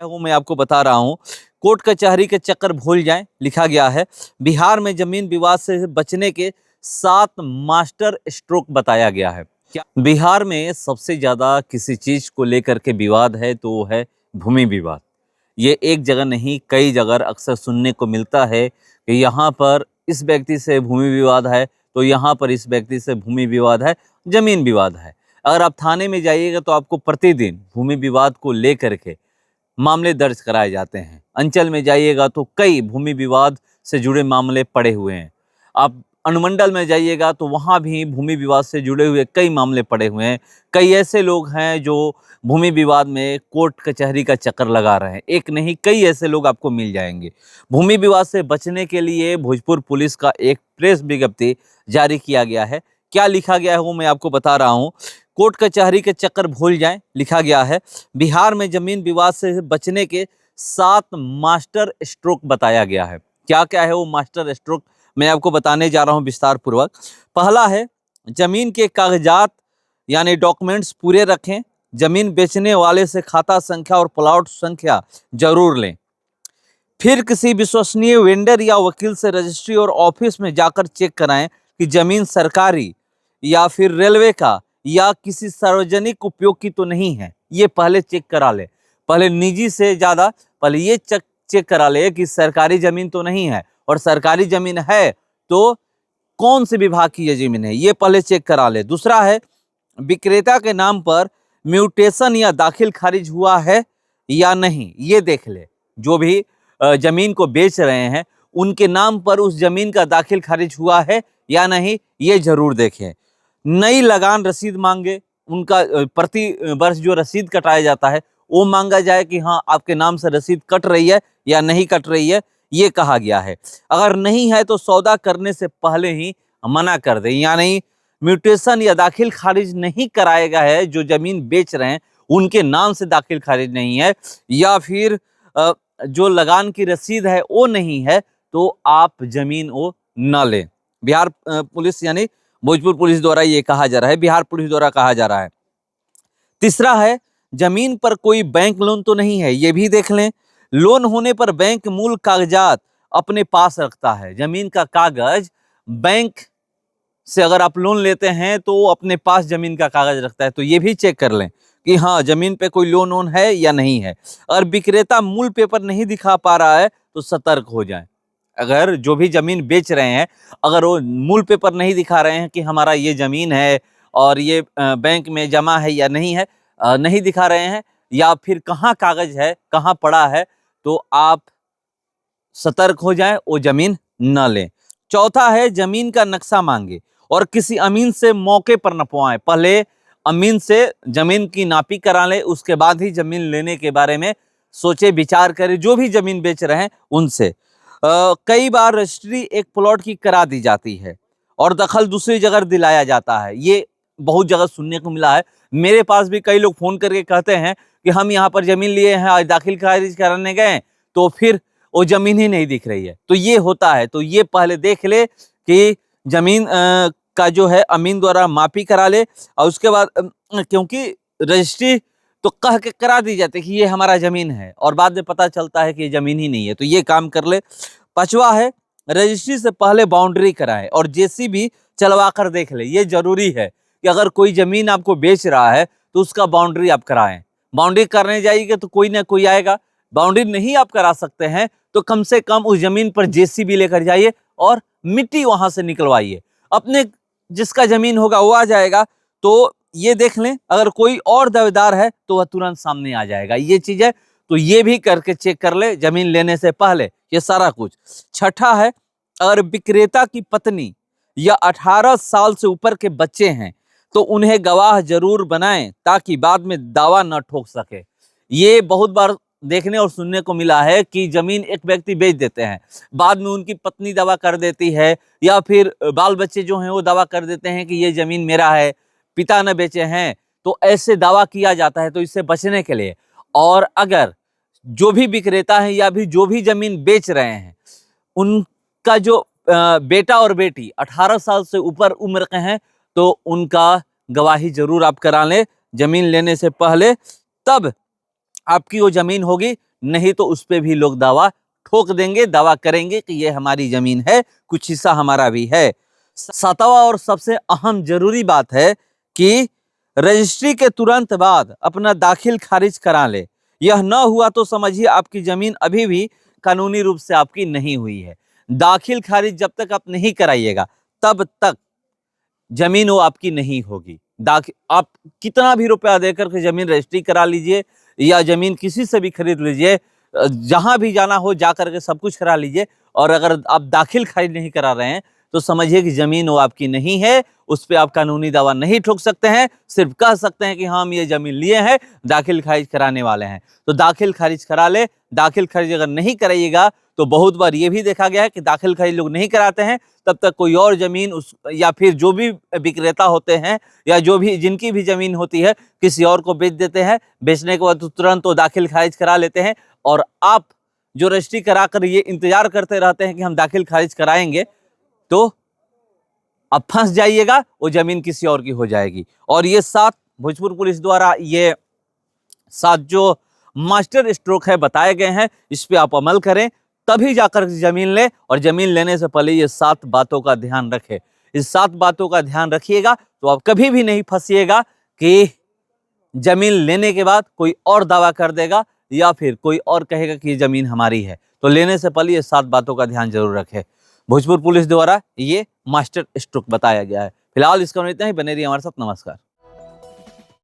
वो मैं आपको बता रहा हूँ। कोर्ट कचहरी के चक्कर भूल जाएं, लिखा गया है। बिहार में जमीन विवाद से बचने के 7 मास्टर स्ट्रोक बताया गया है। क्या बिहार में सबसे ज्यादा किसी चीज को लेकर के विवाद है तो वो है भूमि विवाद। ये एक जगह नहीं, कई जगह अक्सर सुनने को मिलता है कि यहाँ पर इस व्यक्ति से भूमि विवाद है, तो यहाँ पर इस व्यक्ति से भूमि विवाद है, जमीन विवाद है। अगर आप थाने में जाइएगा तो आपको प्रतिदिन भूमि विवाद को लेकर के मामले दर्ज कराए जाते हैं। अंचल में जाइएगा तो कई भूमि विवाद से जुड़े मामले पड़े हुए हैं। आप अनुमंडल में जाइएगा तो वहाँ भी भूमि विवाद से जुड़े हुए कई मामले पड़े हुए हैं। कई ऐसे लोग हैं जो भूमि विवाद में कोर्ट कचहरी का चक्कर लगा रहे हैं। एक नहीं, कई ऐसे लोग आपको मिल जाएंगे। भूमि विवाद से बचने के लिए भोजपुर पुलिस का एक प्रेस विज्ञप्ति जारी किया गया है। क्या लिखा गया है वो मैं आपको बता रहा हूँ। कोर्ट कचहरी के चक्कर भूल जाएं, लिखा गया है। बिहार में जमीन विवाद से बचने के 7 मास्टर स्ट्रोक बताया गया है। क्या क्या है वो मास्टर स्ट्रोक, मैं आपको बताने जा रहा हूं विस्तार पूर्वक। पहला है, जमीन के कागजात यानी डॉक्यूमेंट्स पूरे रखें। जमीन बेचने वाले से खाता संख्या और प्लॉट संख्या जरूर लें। फिर किसी विश्वसनीय वेंडर या वकील से रजिस्ट्री और ऑफिस में जाकर चेक कराएं कि जमीन सरकारी या फिर रेलवे का या किसी सार्वजनिक उपयोग की तो नहीं है। ये पहले चेक करा ले। पहले निजी से ज़्यादा पहले ये चेक करा ले कि सरकारी ज़मीन तो नहीं है, और सरकारी ज़मीन है तो कौन से विभाग की ये ज़मीन है, ये पहले चेक करा ले। दूसरा है, विक्रेता के नाम पर म्यूटेशन या दाखिल खारिज हुआ है या नहीं, ये देख ले। जो भी ज़मीन को बेच रहे हैं उनके नाम पर उस ज़मीन का दाखिल खारिज हुआ है या नहीं, ये जरूर देखें। नई लगान रसीद मांगे, उनका प्रति वर्ष जो रसीद कटाया जाता है वो मांगा जाए कि हाँ आपके नाम से रसीद कट रही है या नहीं कट रही है, ये कहा गया है। अगर नहीं है तो सौदा करने से पहले ही मना कर दें, यानी म्यूटेशन या दाखिल खारिज नहीं कराएगा है। जो जमीन बेच रहे हैं उनके नाम से दाखिल खारिज नहीं है या फिर जो लगान की रसीद है वो नहीं है तो आप जमीन वो न लें। बिहार पुलिस यानी भोजपुर पुलिस द्वारा ये कहा जा रहा है, बिहार पुलिस द्वारा कहा जा रहा है। तीसरा है, जमीन पर कोई बैंक लोन तो नहीं है, ये भी देख लें। लोन होने पर बैंक मूल कागजात अपने पास रखता है। जमीन का कागज बैंक से अगर आप लोन लेते हैं तो वो अपने पास जमीन का कागज रखता है, तो ये भी चेक कर लें कि हाँ जमीन पे कोई लोन वोन है या नहीं है। अगर विक्रेता मूल पेपर नहीं दिखा पा रहा है तो सतर्क हो जाएं। अगर जो भी जमीन बेच रहे हैं अगर वो मूल पेपर नहीं दिखा रहे हैं कि हमारा ये जमीन है और ये बैंक में जमा है या नहीं है, नहीं दिखा रहे हैं, या फिर कहाँ कागज है कहाँ पड़ा है, तो आप सतर्क हो जाएं, वो जमीन न लें। चौथा है, जमीन का नक्शा मांगे और किसी अमीन से मौके पर नपवाएं। पहले अमीन से जमीन की नापी करा लें, उसके बाद ही जमीन लेने के बारे में सोचे विचार करें। जो भी जमीन बेच रहे हैं उनसे कई बार रजिस्ट्री एक प्लॉट की करा दी जाती है और दखल दूसरी जगह दिलाया जाता है। ये बहुत जगह सुनने को मिला है। मेरे पास भी कई लोग फोन करके कहते हैं कि हम यहाँ पर जमीन लिए हैं और दाखिल खारिज कराने गए तो फिर वो जमीन ही नहीं दिख रही है। तो ये होता है, तो ये पहले देख ले कि जमीन का जो है अमीन द्वारा मापी करा ले, और उसके बाद क्योंकि रजिस्ट्री तो कह के करा दी जाती है कि ये हमारा जमीन है और बाद में पता चलता है कि ये जमीन ही नहीं है, तो ये काम कर ले। पांचवा है, रजिस्ट्री से पहले बाउंड्री कराएं और जेसीबी चलवा कर देख ले। ये जरूरी है कि अगर कोई जमीन आपको बेच रहा है तो उसका बाउंड्री आप कराएं। बाउंड्री करने जाइएगा तो कोई ना कोई आएगा। बाउंड्री नहीं आप करा सकते हैं तो कम से कम उस जमीन पर जेसीबी लेकर जाइए और मिट्टी वहां से निकलवाइए। अपने जिसका जमीन होगा वो आ जाएगा, तो ये देख लें। अगर कोई और दावेदार है तो वह तुरंत सामने आ जाएगा। ये चीज है, तो ये भी करके चेक कर ले जमीन लेने से पहले, ये सारा कुछ। छठा है, अगर विक्रेता की पत्नी या 18 साल से ऊपर के बच्चे हैं तो उन्हें गवाह जरूर बनाएं ताकि बाद में दावा न ठोक सके। ये बहुत बार देखने और सुनने को मिला है कि जमीन एक व्यक्ति बेच देते हैं, बाद में उनकी पत्नी दावा कर देती है या फिर बाल बच्चे जो हैं वो दावा कर देते हैं कि ये जमीन मेरा है, पिता न बेचे हैं, तो ऐसे दावा किया जाता है। तो इससे बचने के लिए, और अगर जो भी विक्रेता है या भी जो भी जमीन बेच रहे हैं उनका जो बेटा और बेटी 18 साल से ऊपर उम्र के हैं तो उनका गवाही जरूर आप करा लें जमीन लेने से पहले, तब आपकी वो जमीन होगी नहीं तो उस पे भी लोग दावा ठोक देंगे, दावा करेंगे कि ये हमारी जमीन है, कुछ हिस्सा हमारा भी है। सातवां और सबसे अहम जरूरी बात है कि रजिस्ट्री के तुरंत बाद अपना दाखिल खारिज करा ले। यह न हुआ तो समझिए आपकी जमीन अभी भी कानूनी रूप से आपकी नहीं हुई है। दाखिल खारिज जब तक आप नहीं कराइएगा तब तक जमीन वो आपकी नहीं होगी। आप कितना भी रुपया देकर के जमीन रजिस्ट्री करा लीजिए या जमीन किसी से भी खरीद लीजिए, जहां भी जाना हो जा करके सब कुछ करा लीजिए, और अगर आप दाखिल खारिज नहीं करा रहे हैं तो समझिए कि जमीन वो आपकी नहीं है। उस पर आप कानूनी दावा नहीं ठोक सकते हैं, सिर्फ कह सकते हैं कि हम ये जमीन लिए हैं, दाखिल खारिज कराने वाले हैं। तो दाखिल खारिज करा ले। दाखिल खारिज अगर नहीं कराइएगा तो बहुत बार ये भी देखा गया है कि दाखिल खारिज लोग नहीं कराते हैं, तब तक कोई और जमीन उस या फिर जो भी विक्रेता होते हैं या जो भी जिनकी भी जमीन होती है किसी और को बेच देते हैं। बेचने के बाद तो तुरंत वो दाखिल खारिज करा लेते हैं, और आप जो रजिस्ट्री करा कर ये इंतजार करते रहते हैं कि हम दाखिल खारिज कराएंगे, तो अब फंस जाइएगा, वो जमीन किसी और की हो जाएगी। और ये 7 भोजपुर पुलिस द्वारा ये 7 जो मास्टर स्ट्रोक है बताए गए हैं, इस पे आप अमल करें, तभी जाकर जमीन ले। और जमीन लेने से पहले ये 7 बातों का ध्यान रखें। इस 7 बातों का ध्यान रखिएगा तो आप कभी भी नहीं फंसिएगा कि जमीन लेने के बाद कोई और दावा कर देगा या फिर कोई और कहेगा कि ये जमीन हमारी है। तो लेने से पहले ये 7 बातों का ध्यान जरूर रखें। भोजपुर पुलिस द्वारा ये मास्टर स्ट्रोक बताया गया है। फिलहाल इसका इतना ही। बने रहिए हमारे साथ। नमस्कार।